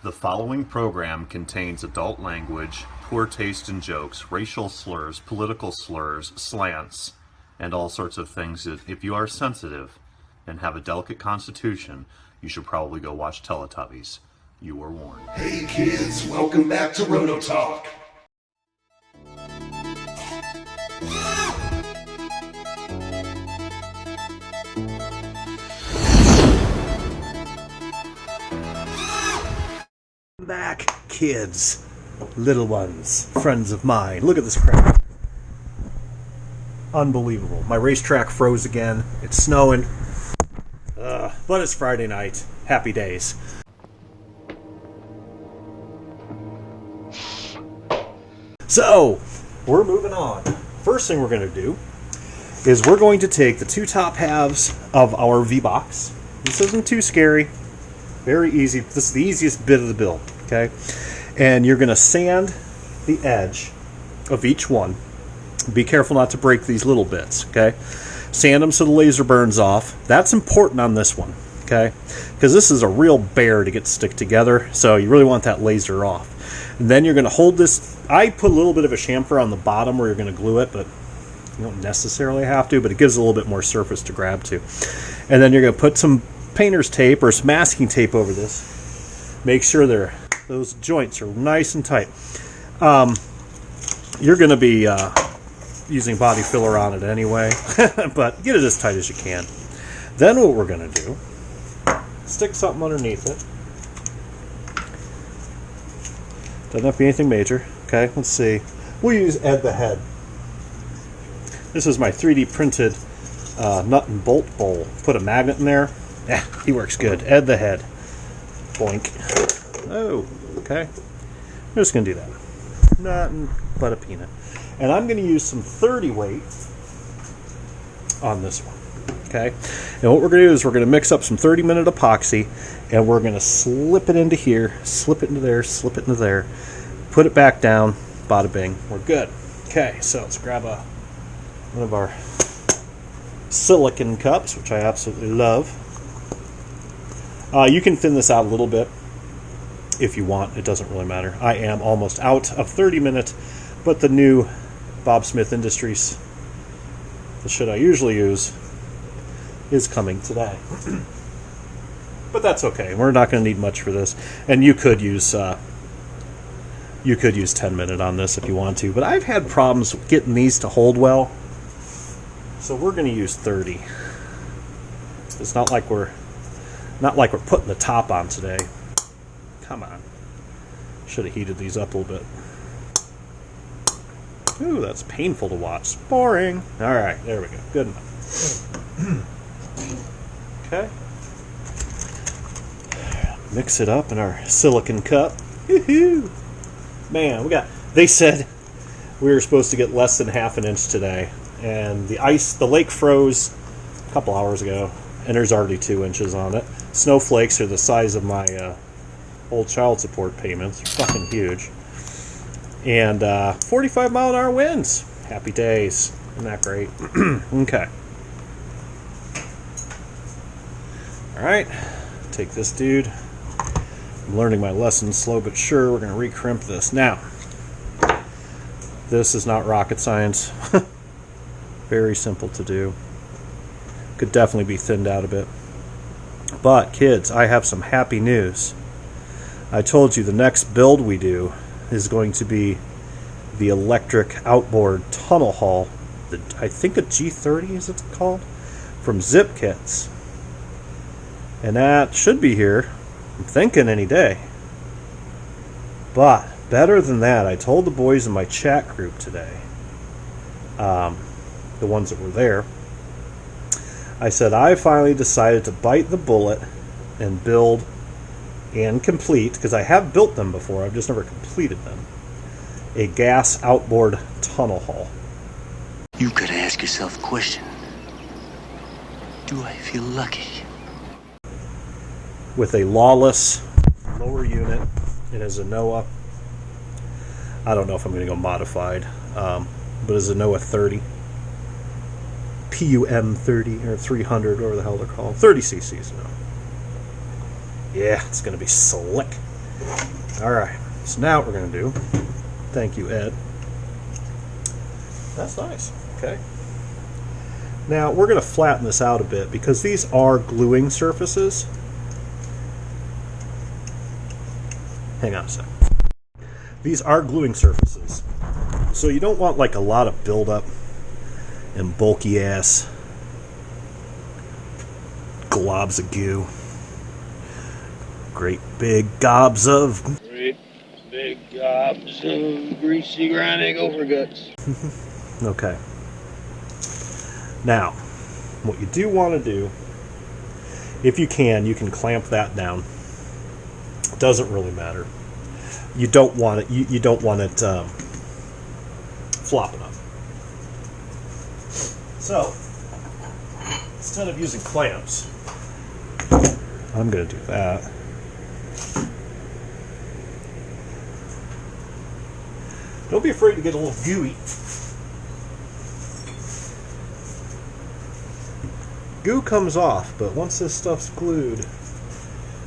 The following program contains adult language, poor taste in jokes, racial slurs, political slurs, slants, and all sorts of things that, if you are sensitive and have a delicate constitution, you should probably go watch Teletubbies. You were warned. Hey kids, welcome back to Roto Talk. Back, kids, little ones, friends of mine. Look at this crap. Unbelievable. My racetrack froze again. It's snowing. But it's Friday night. Happy days. So, we're moving on. First thing we're going to do is we're going to take the two top halves of our Vbox. This isn't too scary. Very easy. This is the easiest bit of the build, okay? And you're going to sand the edge of each one. Be careful not to break these little bits, okay? Sand them so the laser burns off. That's important on this one, okay? Because this is a real bear to get stick together, so you really want that laser off. And then you're going to hold this. I put a little bit of a chamfer on the bottom where you're going to glue it, but you don't necessarily have to, but it gives a little bit more surface to grab to. And then you're going to put some painter's tape or some masking tape over this. Make sure those joints are nice and tight. You're going to be using body filler on it anyway, but get it as tight as you can. Then what we're going to do, stick something underneath it. Doesn't have to be anything major. Okay, let's see. We'll use Ed the Head. This is my 3D printed nut and bolt bowl. Put a magnet in there. Yeah, he works good. Ed the Head. Boink. Oh, okay. I'm just going to do that. Nothing but a peanut. And I'm going to use some 30 weight on this one. Okay? And what we're going to do is we're going to mix up some 30-minute epoxy, and we're going to slip it into here, slip it into there, slip it into there, put it back down, bada bing. We're good. Okay, so let's grab one of our silicon cups, which I absolutely love. You can thin this out a little bit if you want. It doesn't really matter. I am almost out of 30 minutes, but the new Bob Smith Industries, the shit I usually use, is coming today. But that's okay. We're not going to need much for this. And you could use 10-minute on this if you want to. But I've had problems getting these to hold well, so we're going to use 30. It's not like we're putting the top on today. Come on. Should have heated these up a little bit. Ooh, that's painful to watch. Boring. All right, there we go. Good enough. Okay. Mix it up in our silicon cup. Woohoo! Man, they said we were supposed to get less than half an inch today, and the lake froze a couple hours ago, and there's already 2 inches on it. Snowflakes are the size of my old child support payments. They're fucking huge. And 45-mile-an-hour winds. Happy days. Isn't that great? Okay. Alright. Take this dude. I'm learning my lesson slow but sure. We're going to recrimp this. Now, this is not rocket science. Very simple to do. Could definitely be thinned out a bit. But, kids, I have some happy news. I told you the next build we do is going to be the electric outboard tunnel haul. I think a G30 is it called? From ZippKits. And that should be here, I'm thinking, any day. But, better than that, I told the boys in my chat group today, the ones that were there, I said I finally decided to bite the bullet and build and complete, because I have built them before, I've just never completed them, a gas outboard tunnel haul. You gotta ask yourself a question. Do I feel lucky? With a lawless lower unit. It has a NOAA. I don't know if I'm going to go modified, but it's a NOAA 30. PUM 30 or 300, whatever the hell they're called. 30 cc's now. Yeah, it's going to be slick. Alright, so now what we're going to do, thank you, Ed. That's nice. Okay. Now we're going to flatten this out a bit because these are gluing surfaces. Hang on a sec. These are gluing surfaces. So you don't want like a lot of buildup and bulky ass globs of goo. Great big gobs of greasy grinding over guts. Okay. Now, what you do want to do, if you can clamp that down. It doesn't really matter. You don't want it. You don't want it flopping up. So, instead of using clamps, I'm going to do that. Don't be afraid to get a little gooey. Goo comes off, but once this stuff's glued,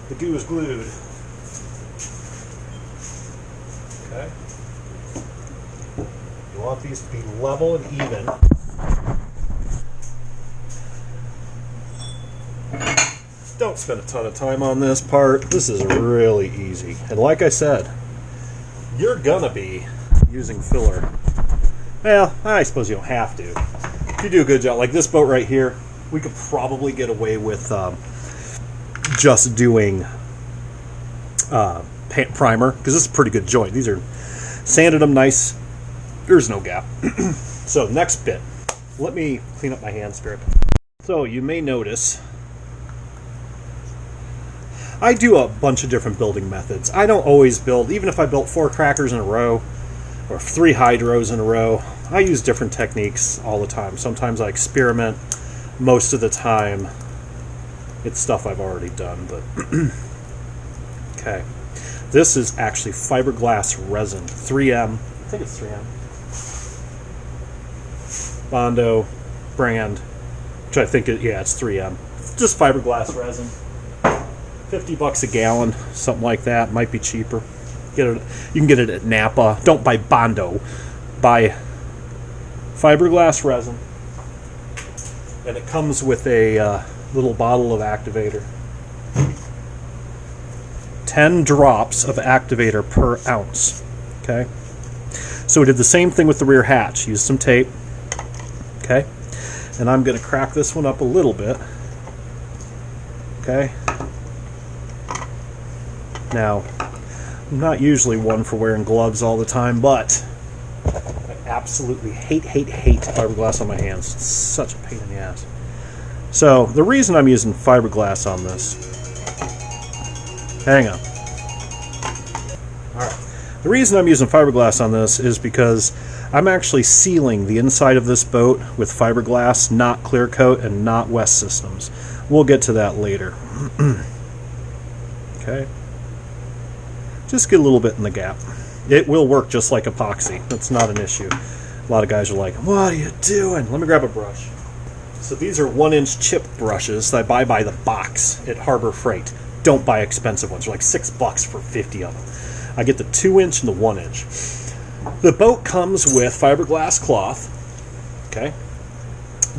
the goo is glued. Okay? You want these to be level and even. Don't spend a ton of time on this part. This is really easy. And like I said, you're gonna be using filler. Well, I suppose you don't have to. If you do a good job, like this boat right here, we could probably get away with just doing primer, because this is a pretty good joint. These are sanded them nice. There's no gap. So next bit, let me clean up my hand strip. So you may notice I do a bunch of different building methods. I don't always build, even if I built 4 crackers in a row or 3 hydros in a row, I use different techniques all the time. Sometimes I experiment. Most of the time it's stuff I've already done, but okay. This is actually fiberglass resin, 3M. I think it's 3M. Bondo brand, which I think it's 3M. Just fiberglass resin. $50 a gallon, something like that. Might be cheaper. You can get it at Napa. Don't buy Bondo. Buy fiberglass resin. And it comes with a little bottle of activator. 10 drops of activator per ounce. Okay? So we did the same thing with the rear hatch. Used some tape. Okay? And I'm going to crack this one up a little bit. Okay? Now, I'm not usually one for wearing gloves all the time, but I absolutely hate fiberglass on my hands. It's such a pain in the ass. So, the reason I'm using fiberglass on this... Hang on. Alright. The reason I'm using fiberglass on this is because I'm actually sealing the inside of this boat with fiberglass, not clear coat and not West Systems. We'll get to that later. Okay. Just get a little bit in the gap. It will work just like epoxy. That's not an issue. A lot of guys are like, what are you doing? Let me grab a brush. So these are 1-inch chip brushes that I buy by the box at Harbor Freight. Don't buy expensive ones. They're like $6 for 50 of them. I get the 2-inch and the 1-inch. The boat comes with fiberglass cloth, okay,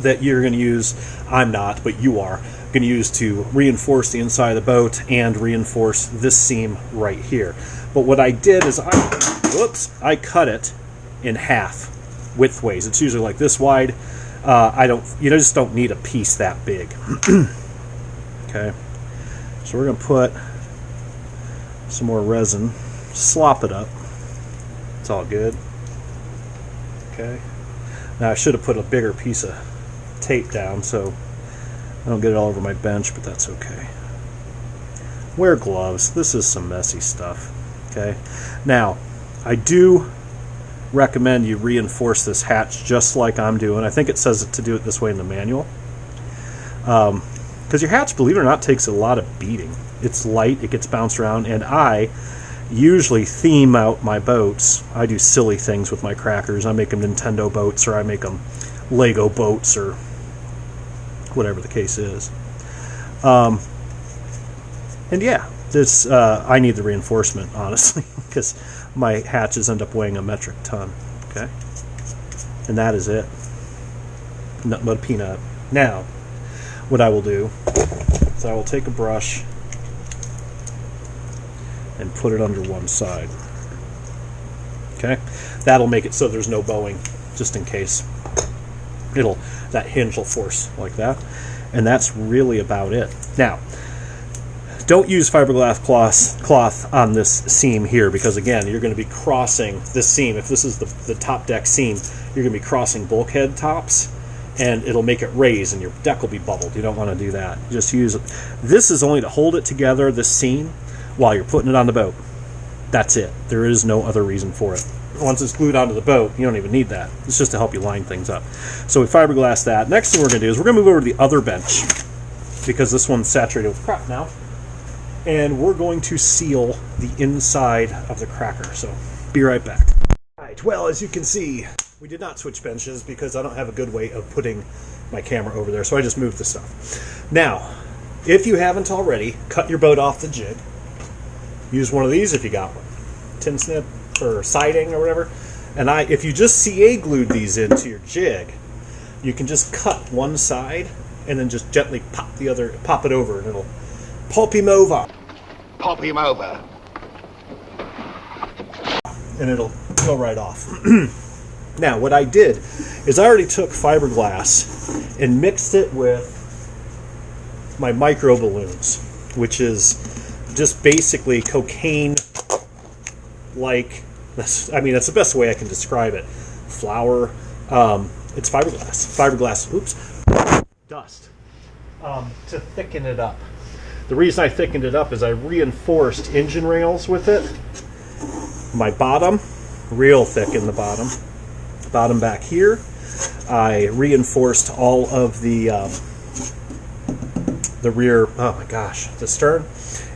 that you're going to use. I'm not, but you are going to use to reinforce the inside of the boat and reinforce this seam right here. But what I did is I cut it in half widthways. It's usually like this wide. You just don't need a piece that big. Okay, so we're going to put some more resin, slop it up. It's all good. Okay, now I should have put a bigger piece of tape down so I don't get it all over my bench, but that's okay. Wear gloves. This is some messy stuff. Okay, now I do recommend you reinforce this hatch just like I'm doing. I think it says to do it this way in the manual. Because your hatch, believe it or not, takes a lot of beating. It's light, it gets bounced around, and I usually theme out my boats. I do silly things with my crackers. I make them Nintendo boats, or I make them Lego boats, or whatever the case is. And yeah, this I need the reinforcement, honestly, because my hatches end up weighing a metric ton. Okay, and that is it. Nothing but a peanut. Now, what I will do is I will take a brush and put it under one side. Okay, that'll make it so there's no bowing, just in case. That hinge will force like that, and that's really about it. Now, don't use fiberglass cloth on this seam here, because again, you're going to be crossing this seam. If this is the top deck seam, you're going to be crossing bulkhead tops, and it'll make it raise, and your deck will be bubbled. You don't want to do that. Just use it. This is only to hold it together, this seam, while you're putting it on the boat. That's it. There is no other reason for it. Once it's glued onto the boat, you don't even need that. It's just to help you line things up. So we fiberglass that. Next thing we're going to do is we're going to move over to the other bench, because this one's saturated with crap now. And we're going to seal the inside of the cracker. So be right back. All right, well, as you can see, we did not switch benches because I don't have a good way of putting my camera over there. So I just moved the stuff. Now, if you haven't already, cut your boat off the jig. Use one of these if you got one. Tin snip or siding or whatever. And if you just CA glued these into your jig, you can just cut one side and then just gently pop it over, and it'll pop him over. Pop him over. And it'll go right off. Now, what I did is I already took fiberglass and mixed it with my micro balloons, which is just basically cocaine like, that's the best way I can describe it. Flour, it's fiberglass, dust, to thicken it up. The reason I thickened it up is I reinforced engine rails with it. My bottom, real thick in the bottom back here. I reinforced all of the rear, oh my gosh, the stern,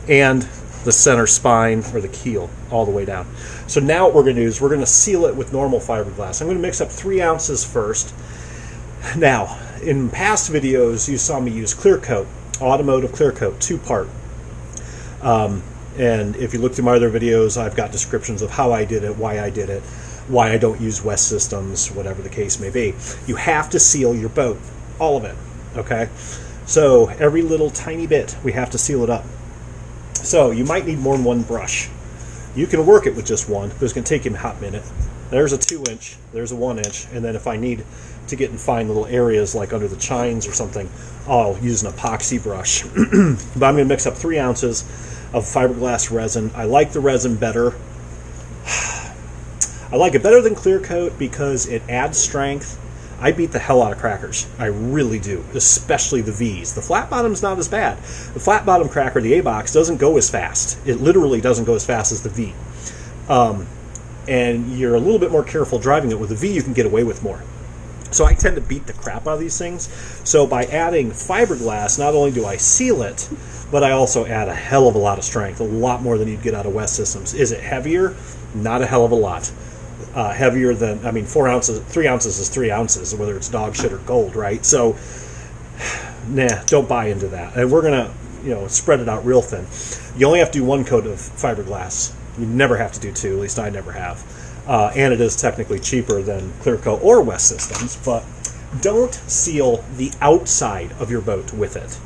and the center spine, or the keel, all the way down. So now what we're going to do is we're going to seal it with normal fiberglass. I'm going to mix up 3 ounces first. Now, in past videos, you saw me use clear coat, automotive clear coat, 2-part. And if you look through my other videos, I've got descriptions of how I did it, why I don't use West Systems, whatever the case may be. You have to seal your boat, all of it, okay? So every little tiny bit, we have to seal it up. So you might need more than one brush. You can work it with just one, but it's going to take you a hot minute. There's a 2-inch, there's a 1-inch, and then if I need to get in fine little areas like under the chines or something, I'll use an epoxy brush. But I'm going to mix up 3 ounces of fiberglass resin. I like the resin better. I like it better than clear coat because it adds strength. I beat the hell out of crackers. I really do, especially the V's. The flat bottom's not as bad. The flat bottom cracker, the Vbox, doesn't go as fast. It literally doesn't go as fast as the V. And you're a little bit more careful driving it. With the V, you can get away with more. So I tend to beat the crap out of these things. So by adding fiberglass, not only do I seal it, but I also add a hell of a lot of strength, a lot more than you'd get out of West Systems. Is it heavier? Not a hell of a lot. Heavier than, 4 ounces, 3 ounces is 3 ounces, whether it's dog shit or gold, right? So, nah, don't buy into that. And we're going to, spread it out real thin. You only have to do 1 coat of fiberglass. You never have to do 2, at least I never have. And it is technically cheaper than clear coat or West Systems, but don't seal the outside of your boat with it,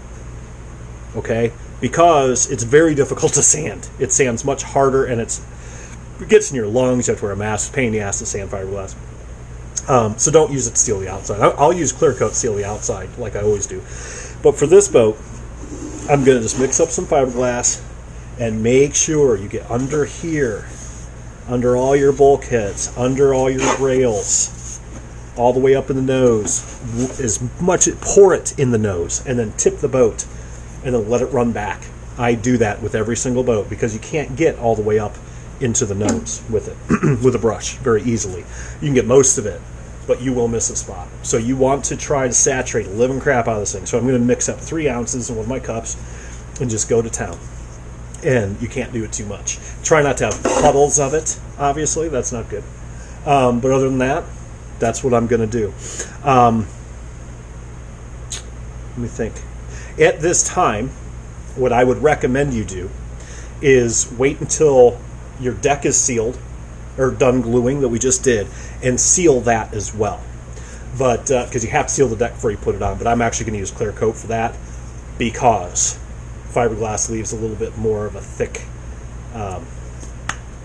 okay? Because it's very difficult to sand. It sands much harder, and it gets in your lungs. You have to wear a mask. Pain in the ass to sand fiberglass. So don't use it to seal the outside. I'll use clear coat to seal the outside, like I always do. But for this boat, I'm going to just mix up some fiberglass and make sure you get under here, under all your bulkheads, under all your rails, all the way up in the nose. Pour it in the nose, and then tip the boat, and then let it run back. I do that with every single boat because you can't get all the way up into the nose with it, with a brush, very easily. You can get most of it, but you will miss a spot. So you want to try to saturate the living crap out of this thing. So I'm going to mix up 3 ounces in one of my cups and just go to town. And you can't do it too much. Try not to have puddles of it, obviously. That's not good. But other than that, that's what I'm going to do. Let me think. At this time, what I would recommend you do is wait until your deck is sealed or done gluing that we just did, and seal that as well. But because you have to seal the deck before you put it on. But I'm actually going to use clear coat for that because fiberglass leaves a little bit more of a thick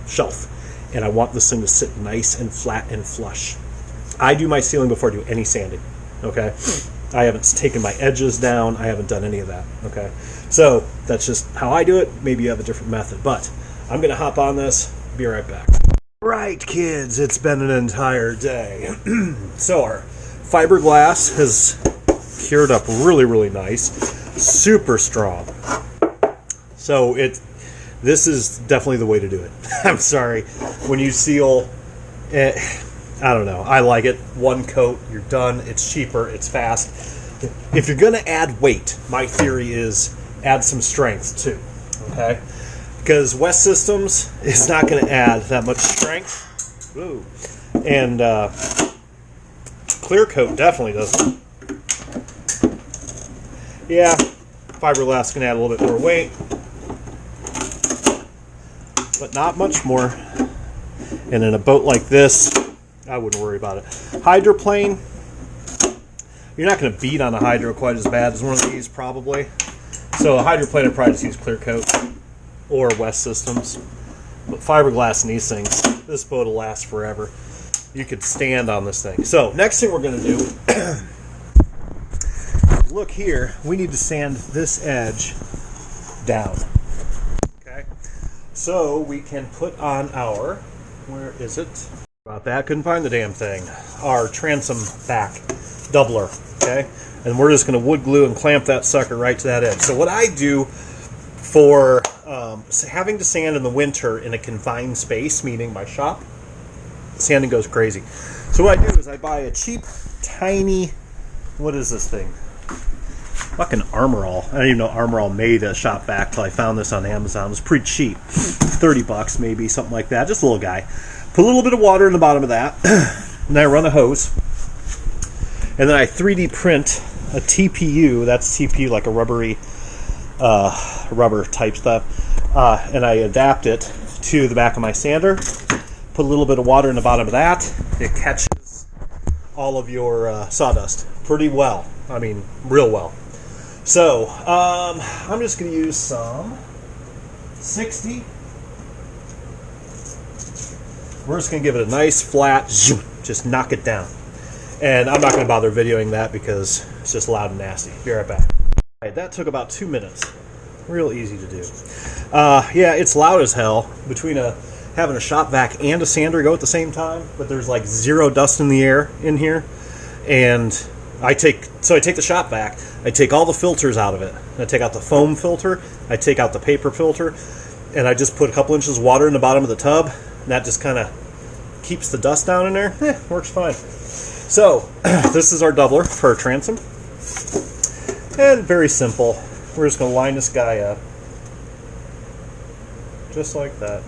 shelf, and I want this thing to sit nice and flat and flush. I do my sealing before I do any sanding. Okay, I haven't taken my edges down. I haven't done any of that. Okay, so that's just how I do it. Maybe you have a different method, but I'm going to hop on this. Be right back. Right, kids, it's been an entire day. So our fiberglass has cured up really, really nice. Super strong. So this is definitely the way to do it. I'm sorry. When you seal, I don't know. I like it. One coat, you're done. It's cheaper. It's fast. If you're going to add weight, my theory is add some strength too. Okay? Because West Systems is not going to add that much strength. Ooh. And clear coat definitely doesn't. Yeah, fiberglass can add a little bit more weight, but not much more. And in a boat like this, I wouldn't worry about it. Hydroplane, you're not going to beat on a hydro quite as bad as one of these probably. So a hydroplane, I'd probably just use clear coat or West Systems. But fiberglass in these things, this boat will last forever. You could stand on this thing. So next thing we're going to do, look here, we need to sand this edge down. Okay, so we can put on our, where is it? About that, couldn't find the damn thing. Our transom back doubler. Okay, and we're just going to wood glue and clamp that sucker right to that edge. So what I do for having to sand in the winter in a confined space, meaning my shop, sanding goes crazy. So what I do is I buy a cheap, tiny, what is this thing? Fucking Armor All. I didn't even know Armor All made a shop vac till I found this on Amazon. It was pretty cheap. $30 maybe, something like that. Just a little guy. Put a little bit of water in the bottom of that. And I run a hose. And then I 3D print a TPU. That's TPU, like a rubbery rubber type stuff, and I adapt it to the back of my sander. Put a little bit of water in the bottom of that. It catches all of your sawdust pretty well. I mean, real well. So I'm just going to use some 60. We're just going to give it a nice flat, just knock it down. And I'm not going to bother videoing that because it's just loud and nasty. Be right back. That took about 2 minutes. Real easy to do. Yeah, it's loud as hell between having a shop vac and a sander go at the same time, but there's like zero dust in the air in here. And I take the shop vac, I take all the filters out of it. I take out the foam filter, I take out the paper filter, and I just put a couple inches of water in the bottom of the tub, and that just kind of keeps the dust down in there. Works fine. So, this is our doubler for our transom. And very simple. We're just going to line this guy up. Just like that.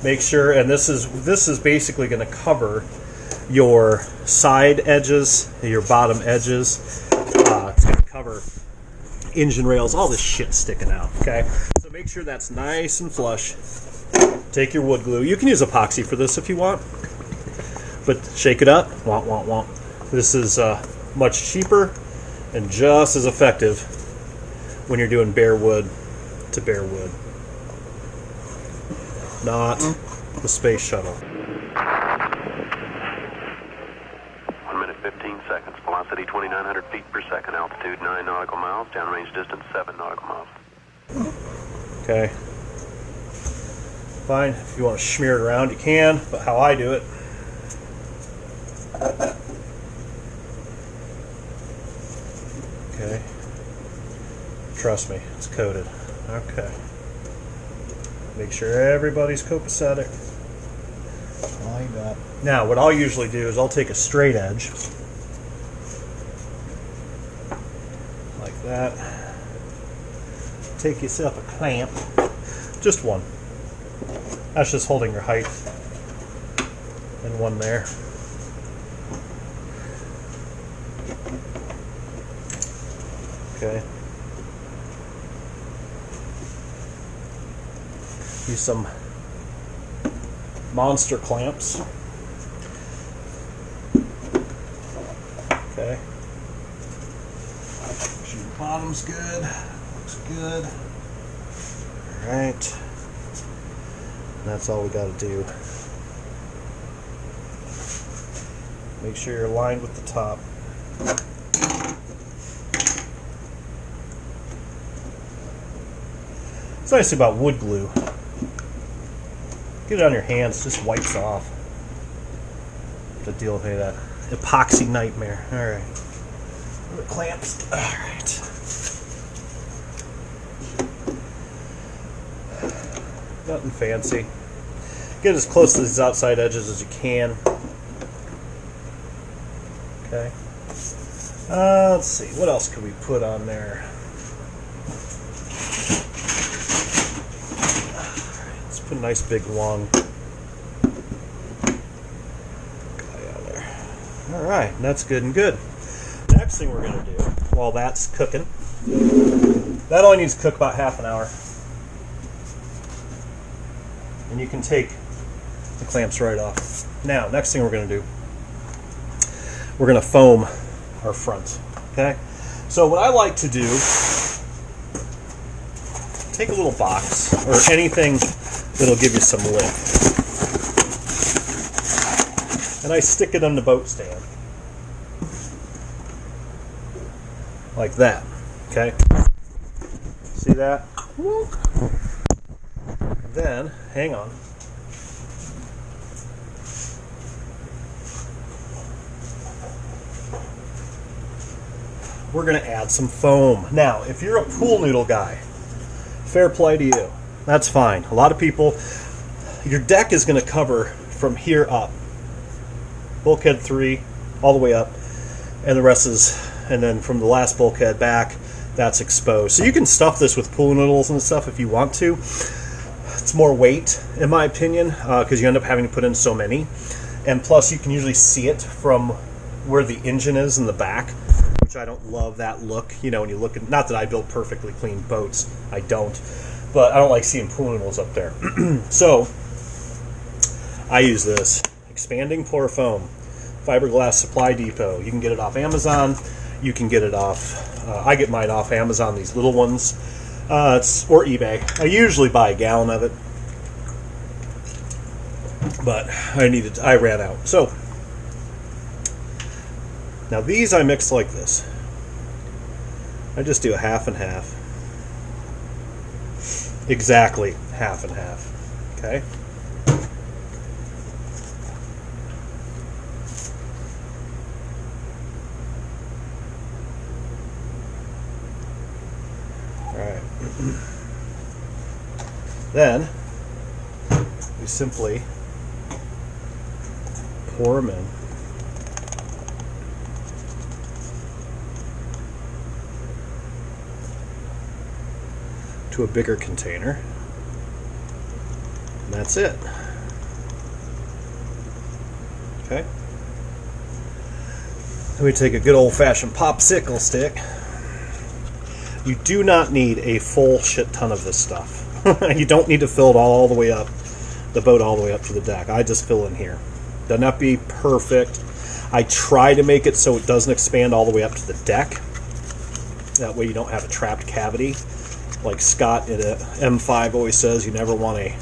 Make sure, and this is basically going to cover your side edges, your bottom edges. It's going to cover engine rails, all this shit sticking out. Okay? So make sure that's nice and flush. Take your wood glue. You can use epoxy for this if you want. But shake it up. Womp, womp, womp. This is much cheaper and just as effective when you're doing bare wood to bare wood. Not the space shuttle. 1 minute 15 seconds. Velocity 2,900 feet per second. Altitude 9 nautical miles. Downrange distance 7 nautical miles. Okay. Fine. If you want to smear it around, you can. But how I do it. Okay. Trust me, it's coated. Okay. Make sure everybody's copacetic. Lined up. Now, what I'll usually do is I'll take a straight edge. Like that. Take yourself a clamp. Just one. That's just holding your height. And one there. Okay. Use some monster clamps. Okay. Make sure the bottom's good. Looks good. Alright. That's all we got to do. Make sure you're aligned with the top. What's nice about wood glue, get it on your hands, just wipes off. To deal with that epoxy nightmare. Alright. The clamps. Alright. Nothing fancy. Get as close to these outside edges as you can. Okay. Let's see. What else could we put on there? Let's put a nice big long guy on there. Alright, that's good and good. Next thing we're going to do, while that's cooking, that only needs to cook about half an hour. And you can take the clamps right off. Now, next thing we're going to do, we're going to foam our front. Okay? So what I like to do, take a little box or anything that'll give you some lift. And I stick it on the boat stand. Like that. Okay? See that? Then, hang on. We're going to add some foam. Now, if you're a pool noodle guy, fair play to you. That's fine. A lot of people, your deck is going to cover from here up. Bulkhead 3, all the way up. And the rest is, and then from the last bulkhead back, that's exposed. So you can stuff this with pool noodles and stuff if you want to. It's more weight, in my opinion, because you end up having to put in so many. And plus, you can usually see it from where the engine is in the back, which I don't love that look. You know, when you look at, not that I build perfectly clean boats, I don't, but I don't like seeing pool noodles up there. So, I use this expanding pour foam, fiberglass Supply Depot. You can get it off Amazon. You can get it off, I get mine off Amazon, these little ones. Or eBay. I usually buy a gallon of it, but I ran out. So now these I mix like this. I just do a half and half. Exactly half and half. Okay. Then we simply pour them in. To a bigger container. And that's it. Okay. Then we take a good old-fashioned popsicle stick. You do not need a full shit ton of this stuff. You don't need to fill it all the way up, the boat all the way up to the deck. I just fill in here. Doesn't have to be perfect. I try to make it so it doesn't expand all the way up to the deck. That way you don't have a trapped cavity. Like Scott at M5 always says, you never want a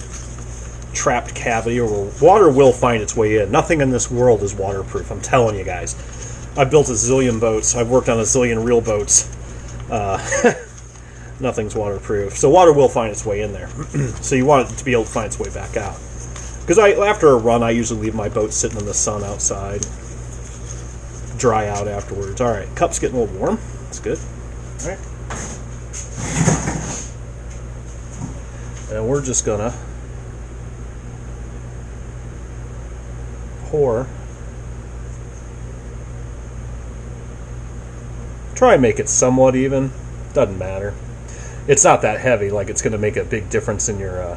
trapped cavity, or water will find its way in. Nothing in this world is waterproof, I'm telling you guys. I've built a zillion boats. I've worked on a zillion real boats. Nothing's waterproof. So water will find its way in there. So you want it to be able to find its way back out. Because after a run, I usually leave my boat sitting in the sun outside. Dry out afterwards. Alright, cup's getting a little warm. That's good. Alright. And we're just gonna pour. Try and make it somewhat even. Doesn't matter. It's not that heavy, like it's going to make a big difference in your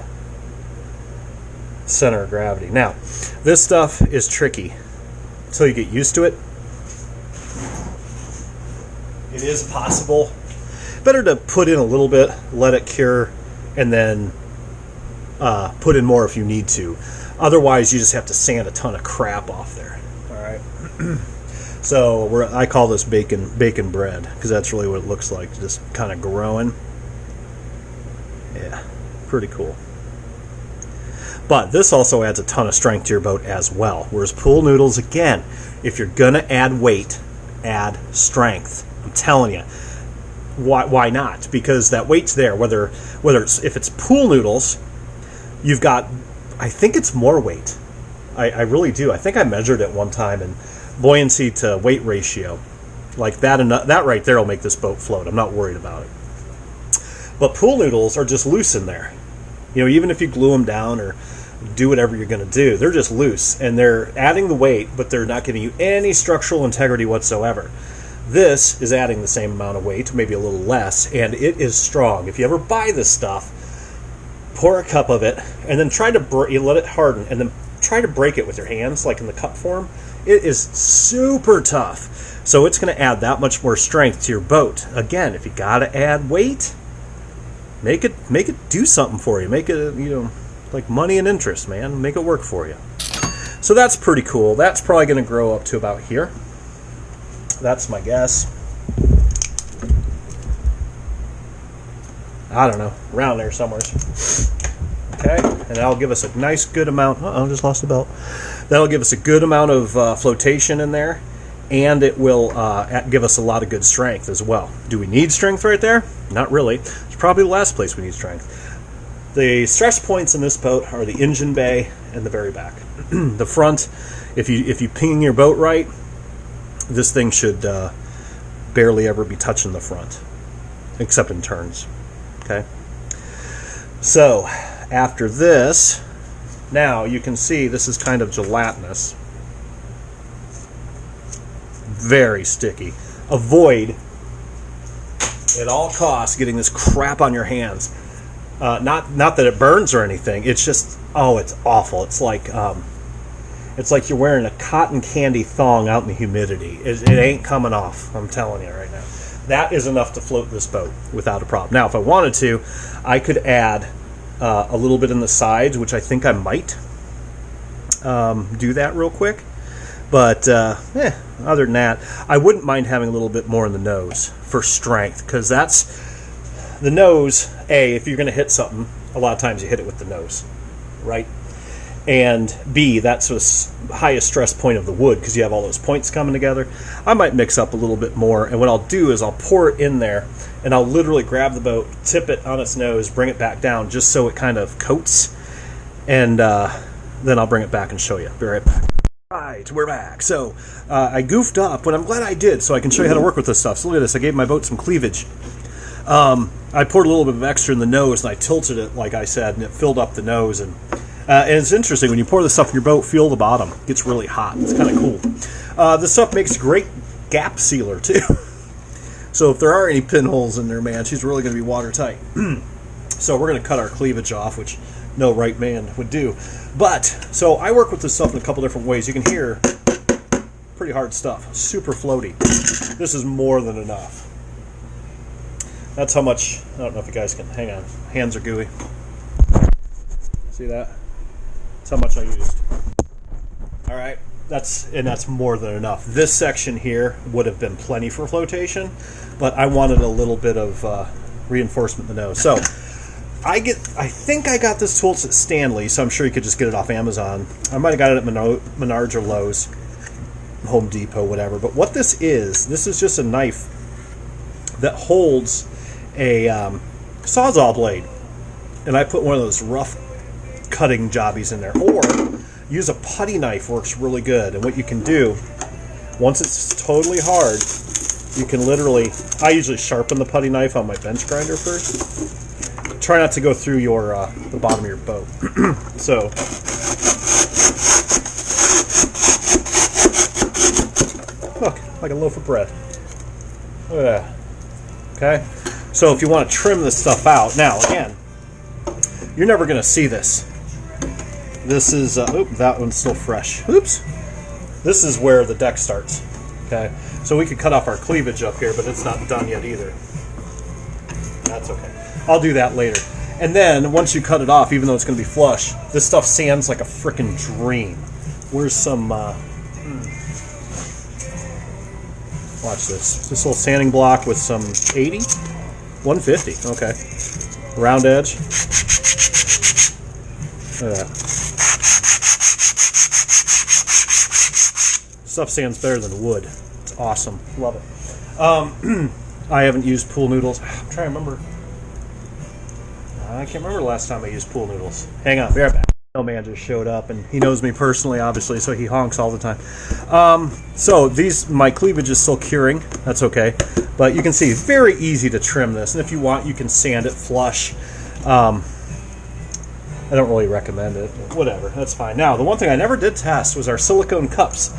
center of gravity. Now, this stuff is tricky until you get used to it. It is possible. Better to put in a little bit, let it cure, and then put in more if you need to. Otherwise, you just have to sand a ton of crap off there. All right. So I call this bacon bread because that's really what it looks like, just kind of growing. Yeah, pretty cool. But this also adds a ton of strength to your boat as well. Whereas pool noodles, again, if you're gonna add weight, add strength. I'm telling you. Why not? Because that weight's there. Whether if it's pool noodles, you've got, I think it's more weight. I really do. I think I measured it one time, and buoyancy to weight ratio, like that, and that right there will make this boat float. I'm not worried about it. But pool noodles are just loose in there. You know, even if you glue them down or do whatever you're going to do, they're just loose, and they're adding the weight, but they're not giving you any structural integrity whatsoever. This is adding the same amount of weight, maybe a little less, and it is strong. If you ever buy this stuff, pour a cup of it, and then try to you let it harden, and then try to break it with your hands, like in the cup form. It is super tough. So it's going to add that much more strength to your boat. Again, if you got to add weight, make it do something for you. Make it, like money and interest, man. Make it work for you. So that's pretty cool. That's probably going to grow up to about here. That's my guess. I don't know, around there somewhere. Okay, and that'll give us a nice good amount. Uh-oh, just lost the belt. That'll give us a good amount of flotation in there, and it will give us a lot of good strength as well. Do we need strength right there? Not really. It's probably the last place we need strength. The stress points in this boat are the engine bay and the very back. The front, if you ping your boat right, this thing should barely ever be touching the front, except in turns. Okay. So after this, now you can see this is kind of gelatinous, very sticky. Avoid at all costs getting this crap on your hands. Not that it burns or anything. It's just, it's awful. It's like you're wearing a cotton candy thong out in the humidity. It ain't coming off. I'm telling you right now. That is enough to float this boat without a problem. Now, if I wanted to, I could add a little bit in the sides, which I think I might do that real quick. But other than that, I wouldn't mind having a little bit more in the nose for strength, because that's the nose. If you're going to hit something, a lot of times you hit it with the nose, right? And B, that's the highest stress point of the wood, because you have all those points coming together. I might mix up a little bit more, and what I'll do is I'll pour it in there, and I'll literally grab the boat, tip it on its nose, bring it back down, just so it kind of coats, and then I'll bring it back and show you. Be right back. Right, we're back. So I goofed up, but I'm glad I did, so I can show you how to work with this stuff. So look at this. I gave my boat some cleavage. I poured a little bit of extra in the nose, and I tilted it, like I said, and it filled up the nose. And it's interesting, when you pour this stuff in your boat, feel the bottom. It gets really hot. It's kind of cool. This stuff makes great gap sealer, too. So if there are any pinholes in there, man, she's really going to be watertight. So we're going to cut our cleavage off, which no right man would do. But, so I work with this stuff in a couple different ways. You can hear pretty hard stuff. Super floaty. This is more than enough. That's how much, I don't know if you guys can, hang on. Hands are gooey. See that? That's how much I used. All right, that's more than enough. This section here would have been plenty for flotation, but I wanted a little bit of reinforcement in the nose. So I think I got this tool at Stanley, so I'm sure you could just get it off Amazon. I might have got it at Menards or Lowe's, Home Depot, whatever. But what this is just a knife that holds a Sawzall blade, and I put one of those rough cutting jobbies in there, or use a putty knife. Works really good. And what you can do, once it's totally hard, you can literally, I usually sharpen the putty knife on my bench grinder first. Try not to go through your the bottom of your boat. So look, like a loaf of bread. Look at that. Okay, so if you want to trim this stuff out, now again, you're never going to see this. This is, that one's still fresh. Oops. This is where the deck starts. Okay, so we could cut off our cleavage up here, but it's not done yet either. That's okay. I'll do that later. And then once you cut it off, even though it's going to be flush, this stuff sands like a frickin' dream. Where's some... watch this. This little sanding block with some 80? 150. Okay. Round edge. Look at that. Stuff sands better than wood. It's awesome. Love it. I haven't used pool noodles. I'm trying to remember. I can't remember the last time I used pool noodles. Hang on, be right back. Man just showed up, and he knows me personally, obviously, so he honks all the time. So my cleavage is still curing. That's okay, but you can see very easy to trim this, and if you want, you can sand it flush. I don't really recommend it, but whatever, that's fine. Now, the one thing I never did test was our silicone cups.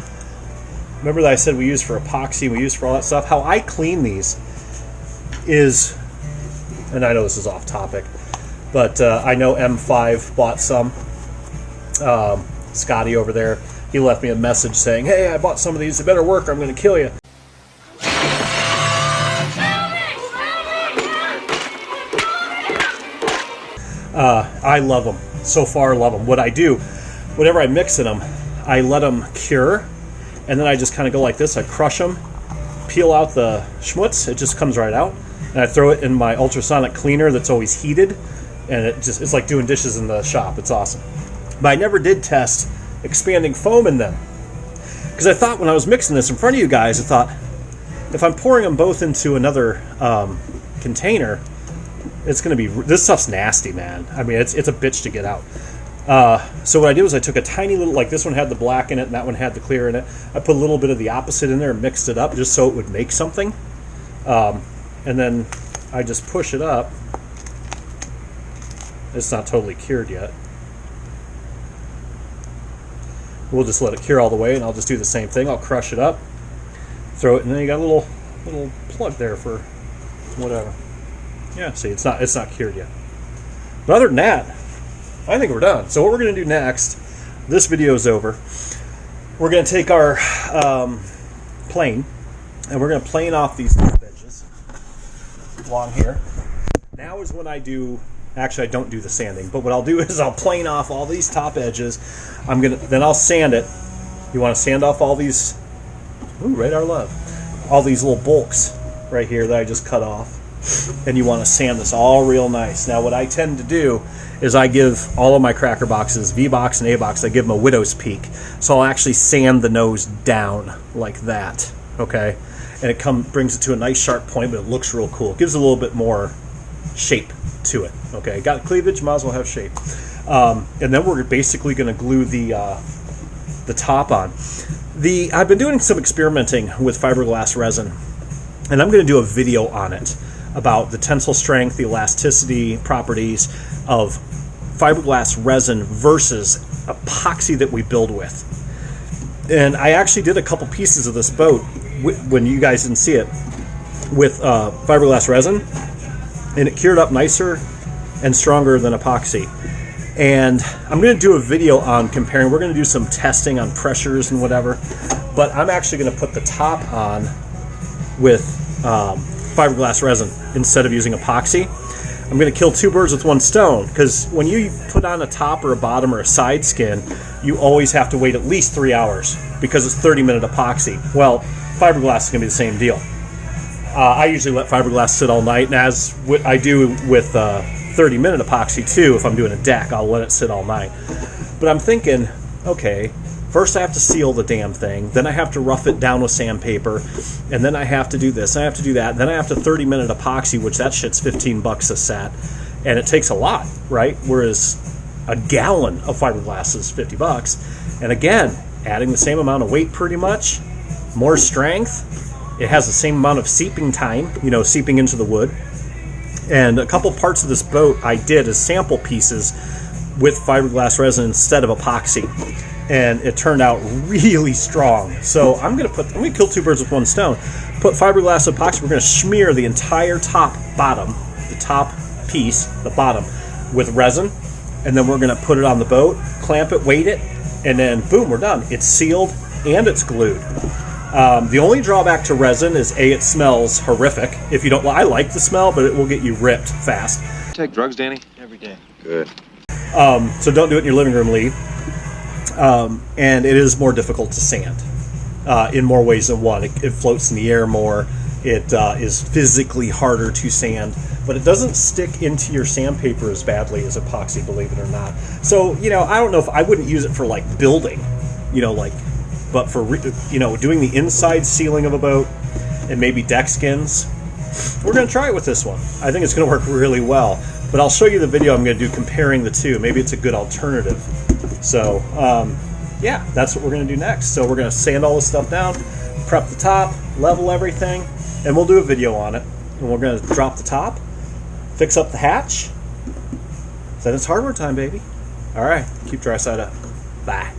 Remember that I said we use for epoxy, we use for all that stuff? How I clean these is, and I know this is off topic, but I know M5 bought some. Scotty over there, he left me a message saying, hey, I bought some of these, they better work or I'm going to kill you. I love them. So far, love them. What I do, whenever I mix in them, I let them cure, and then I just kind of go like this. I crush them, peel out the schmutz, it just comes right out, and I throw it in my ultrasonic cleaner that's always heated, and it's like doing dishes in the shop. It's awesome. But I never did test expanding foam in them, because I thought when I was mixing this in front of you guys, I thought if I'm pouring them both into another container, it's going to be, this stuff's nasty, man. I mean, it's a bitch to get out. So what I did was I took a tiny little, like this one had the black in it and that one had the clear in it. I put a little bit of the opposite in there and mixed it up just so it would make something. And then I just push it up. It's not totally cured yet. We'll just let it cure all the way, and I'll just do the same thing. I'll crush it up, throw it, and then you got a little plug there for whatever. Yeah, see, it's not cured yet. But other than that, I think we're done. So what we're going to do next, this video is over. We're going to take our plane, and we're going to plane off these top edges along here. Now is when I do. Actually, I don't do the sanding, but what I'll do is I'll plane off all these top edges. Then I'll sand it. You want to sand off all these, ooh, radar love, all these little bulks right here that I just cut off. And you want to sand this all real nice. Now, what I tend to do is I give all of my cracker boxes, Vbox and A-Box, I give them a widow's peak. So I'll actually sand the nose down like that, okay? And it brings it to a nice sharp point, but it looks real cool. It gives it a little bit more shape to it. Okay, got cleavage, might as well have shape. And then we're basically going to glue the top on. I've been doing some experimenting with fiberglass resin, and I'm going to do a video on it about the tensile strength, the elasticity properties of fiberglass resin versus epoxy that we build with. And I actually did a couple pieces of this boat when you guys didn't see it with fiberglass resin, and it cured up nicer and stronger than epoxy. And I'm going to do a video on comparing. We're going to do some testing on pressures and whatever, but I'm actually going to put the top on with fiberglass resin instead of using epoxy. I'm going to kill two birds with one stone, because when you put on a top or a bottom or a side skin, you always have to wait at least 3 hours because it's 30-minute epoxy. Well, fiberglass is going to be the same deal. I usually let fiberglass sit all night, and as I do with 30-minute epoxy too, if I'm doing a deck, I'll let it sit all night. But I'm thinking, okay, first I have to seal the damn thing, then I have to rough it down with sandpaper, and then I have to do this, and I have to do that, and then I have to 30-minute epoxy, which that shit's $15 a set, and it takes a lot, right? Whereas a gallon of fiberglass is $50. And again, adding the same amount of weight pretty much, more strength. It has the same amount of seeping time, seeping into the wood. And a couple parts of this boat I did as sample pieces with fiberglass resin instead of epoxy, and it turned out really strong. So I'm gonna kill two birds with one stone. Put fiberglass epoxy. We're gonna smear the entire bottom, the top piece, the bottom, with resin, and then we're gonna put it on the boat, clamp it, weight it, and then boom, we're done. It's sealed and it's glued. The only drawback to resin is it smells horrific. If you don't, I like the smell, but it will get you ripped fast. take drugs, Danny? Every day. Good. So don't do it in your living room, Lee. And it is more difficult to sand in more ways than one. It floats in the air more. It is physically harder to sand, but it doesn't stick into your sandpaper as badly as epoxy, believe it or not. So, I don't know if I wouldn't use it for like building, but for, doing the inside sealing of a boat and maybe deck skins. We're going to try it with this one. I think it's going to work really well, but I'll show you the video I'm going to do comparing the two. Maybe it's a good alternative. So, yeah, that's what we're going to do next. So we're going to sand all this stuff down, prep the top, level everything, and we'll do a video on it. And we're going to drop the top, fix up the hatch. Then it's hardware time, baby. All right, keep dry side up. Bye.